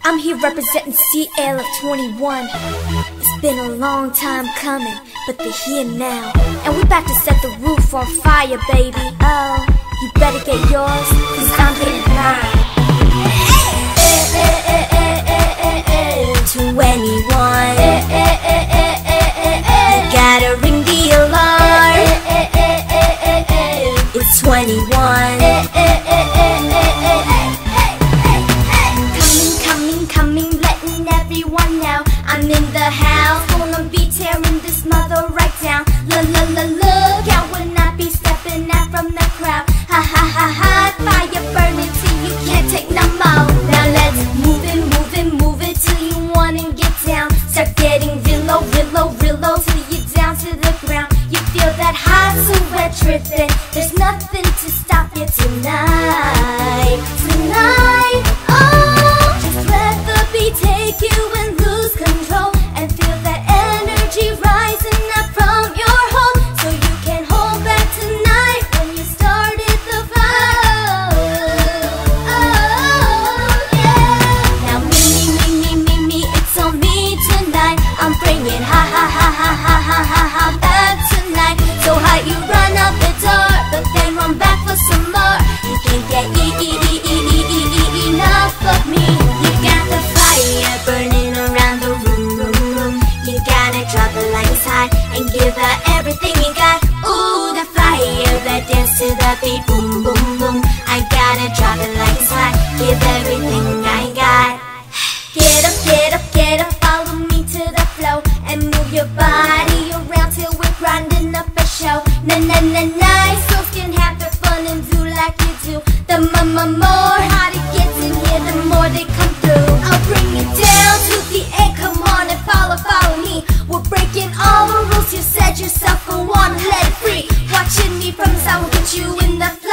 I'm here representing CL of 21. It's been a long time coming, but they're here now. And we about to set the roof on fire, baby. Oh, you better get yours, cause I'm getting mine. 21. You gotta ring the alarm. It's 21. Coming, letting everyone know I'm in the house, gonna be tearing this mother right down. Look out when I be stepping out from the crowd. Ha ha ha ha, fire burning till you can't take no more. Now let's move it till you wanna get down. Start getting real low till you're down to the ground. You feel that hot sweat dripping, there's nothing to stop you tonight. Oh, just let the beat take you and lose control, and feel that energy rising up from your home, so you can hold back tonight when you started the flow. Oh, yeah. Now me, it's on me tonight. I'm bringing ha back tonight. So hot you run out the door, but then run back for some more. You can't get enough of me. You got the fire burning around the room. You gotta drop the lights high and give her everything you got. Ooh, the fire that dance to the beat, boom, boom, boom. I gotta drop the lights high, give everything I got. Get up, follow me to the flow, and move your body around till we're grinding up a show. Nice girls can have their fun and do like you do. The more hot it gets in here, the more they come through. I'll bring you down to the end, come on and follow me. We're breaking all the rules, you said yourself, go on and let it free. Watching me from the side will get you in the flow.